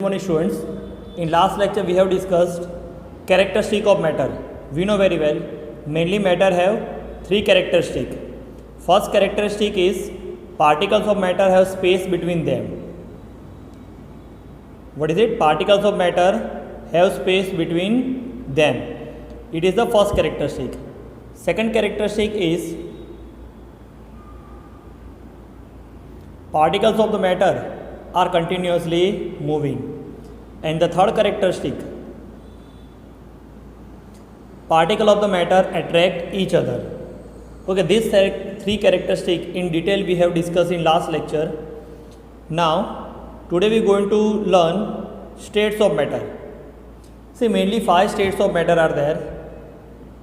Morning students, in last lecture we have discussed characteristic of matter. We know very well mainly matter have three characteristic. First characteristic is particles of matter have space between them. What is it? Particles of matter have space between them. It is the first characteristic. Second characteristic is particles of the matter are continuously moving. And the third characteristic, particle of the matter attract each other. Okay, these three characteristics in detail we have discussed in last lecture. Now today we are going to learn states of matter. See, mainly 5 states of matter are there.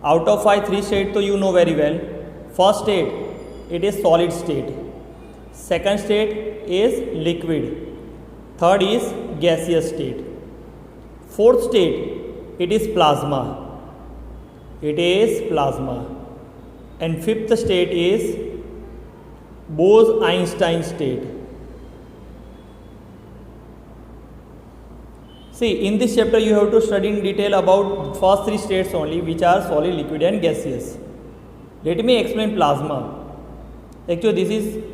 Out of 5, 3 states so you know very well. First state, it is solid state. Second state is liquid. Third is gaseous state. Fourth state, it is plasma. It is plasma. And fifth state is Bose-Einstein state. See, in this chapter you have to study in detail about first 3 states only, which are solid, liquid and gaseous. Let me explain plasma. Actually, this is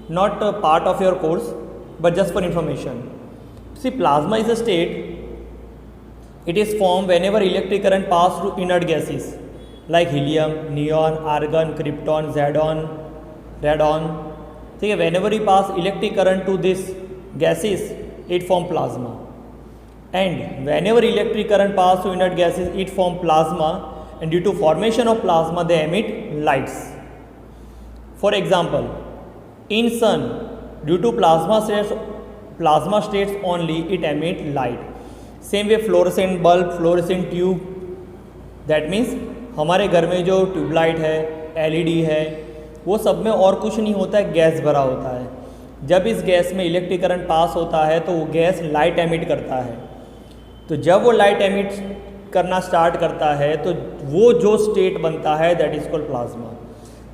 not a part of your course, but just for information. See, plasma is a state. It is formed whenever electric current passes through inert gases like helium, neon, argon, krypton, xenon, radon. See, whenever we pass electric current to these gases, it forms plasma. And whenever electric current passes through inert gases, it forms plasma. And due to formation of plasma, they emit lights. For example, in sun, due to plasma states only, it emits light. Same way fluorescent bulb, fluorescent tube, that means हमारे घर में जो tubelight है, LED है, वो सब में और कुछ नहीं होता है, गैस भरा होता है. जब इस गैस में इलेक्ट्रिक करंट पास होता है तो वो गैस लाइट एमिट करता है. तो जब वो लाइट एमिट करना स्टार्ट करता है तो वो जो स्टेट बनता है, that is called plasma.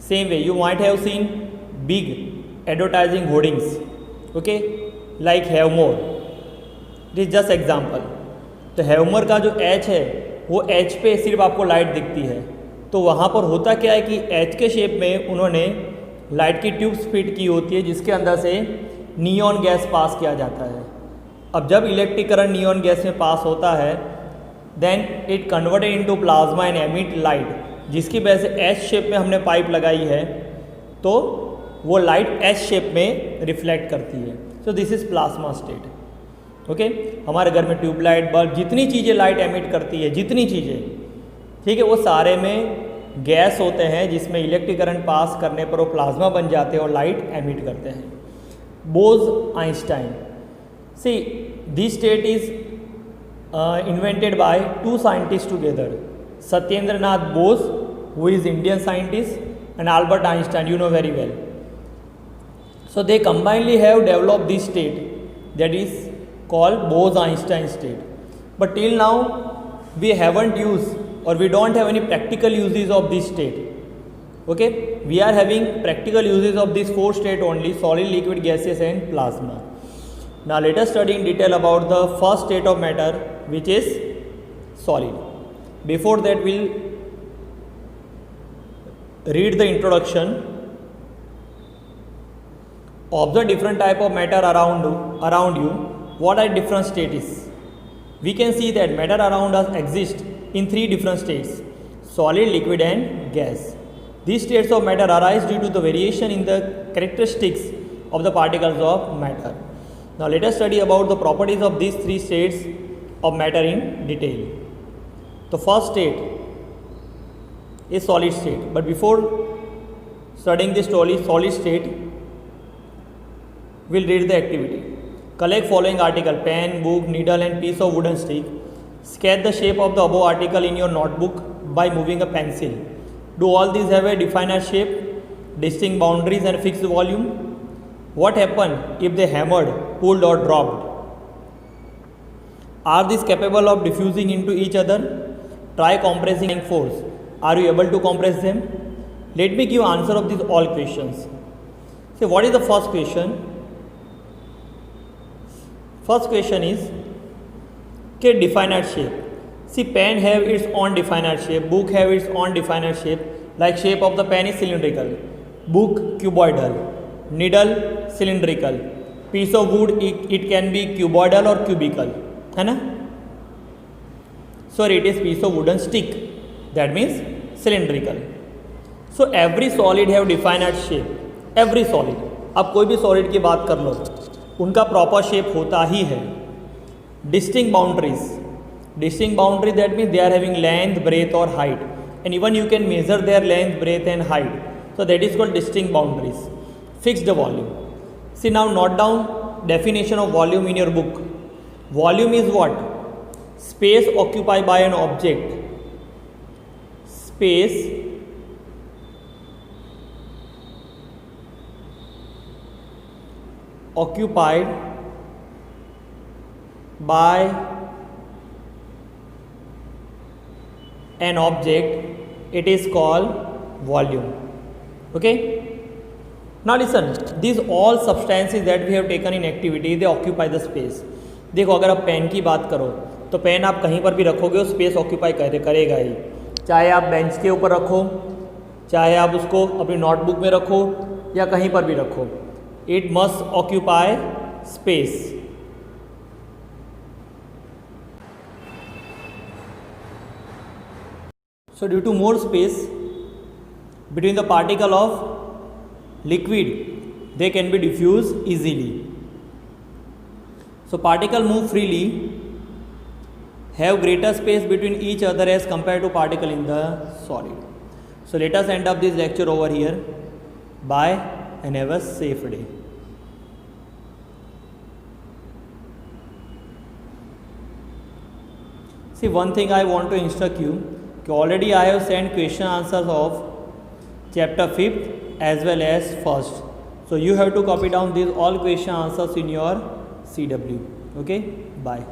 Same way you might have seen big advertising hoardings, okay, like Havmor. It is just example. तो हैवमोर का जो एच है वो एच पे सिर्फ आपको लाइट दिखती है. तो वहाँ पर होता क्या है कि एच के शेप में उन्होंने लाइट की ट्यूब्स फिट की होती है जिसके अंदर से नियॉन गैस पास किया जाता है. अब जब इलेक्ट्रिक करंट नियॉन गैस में पास होता है, then it converted into plasma and emit light, जिसकी वजह से एच शेप में हमने पाइप लगाई है तो वो लाइट एच शेप में रिफ्लेक्ट करती है. So this is plasma state. Okay, हमारे घर में ट्यूबलाइट, बल्ब, जितनी चीज़ें लाइट एमिट करती है, जितनी चीज़ें, ठीक है, वो सारे में गैस होते हैं जिसमें इलेक्ट्रिक करंट पास करने पर वो प्लाज्मा बन जाते हैं और लाइट एमिट करते हैं. Bose Einstein. See, this state is invented by 2 scientist together, Satyendra Nath Bose, who is Indian scientist, and Albert Einstein, you know very well. So they combinedly have developed this state that is called Bose-Einstein state. But till now we haven't used or we don't have any practical uses of this state. Okay, we are having practical uses of these 4 states only: solid, liquid, gaseous and plasma. Now let us study in detail about the first state of matter, which is solid. Before that, we'll read the introduction. Observe different type of matter around you. What are different states? We can see that matter around us exist in 3 different states: solid, liquid and gas. These states of matter arise due to the variation in the characteristics of the particles of matter. Now let us study about the properties of these 3 states of matter in detail. The first state is solid state. But before studying this solid state, we'll read the activity. Collect following article: pen, book, needle and piece of wooden stick. Sketch the shape of the above article in your notebook by moving a pencil. Do all these have a definite shape, distinct boundaries and fixed volume? What happened if they hammered, pulled or dropped? Are these capable of diffusing into each other? Try compressing force. Are you able to compress them? Let me give answer of these all questions. See, what is the first question? First question is, Okay, definite shape. See, pen have its own definite shape, book have its own definite shape. Like shape of the pen is cylindrical, book cuboidal, needle cylindrical, piece of wood it can be cuboidal or cubical, है ना? Sorry, it is piece of wooden stick, that means cylindrical. So every solid have definite shape. Every solid, आप कोई भी solid की बात कर लो, उनका proper shape होता ही है. Distinct boundaries, that means they are having length, breadth or height, and even you can measure their length, breadth and height. So that is called distinct boundaries. Fixed volume. See, now note down definition of volume in your book. Volume is what? Space occupied by an object. Space occupied by an object, it is called volume. Okay, now listen, these all substances that we have taken in activity, they occupy the space. देखो, अगर आप pen की बात करो तो pen आप कहीं पर भी रखोगे वो स्पेस ऑक्यूपाई करेगा ही, चाहे आप बेंच के ऊपर रखो, चाहे आप उसको अपनी नोटबुक में रखो या कहीं पर भी रखो, it must occupy space. So due to more space between the particle of liquid, they can be diffused easily. So particle move freely, have greater space between each other as compared to particle in the solid. So let us end up this lecture over here. Bye and have a safe day. See, one thing I want to instruct you, already I have sent question answers of chapter 5th as well as 1st. So you have to copy down these all question answers in your CW. Okay, bye.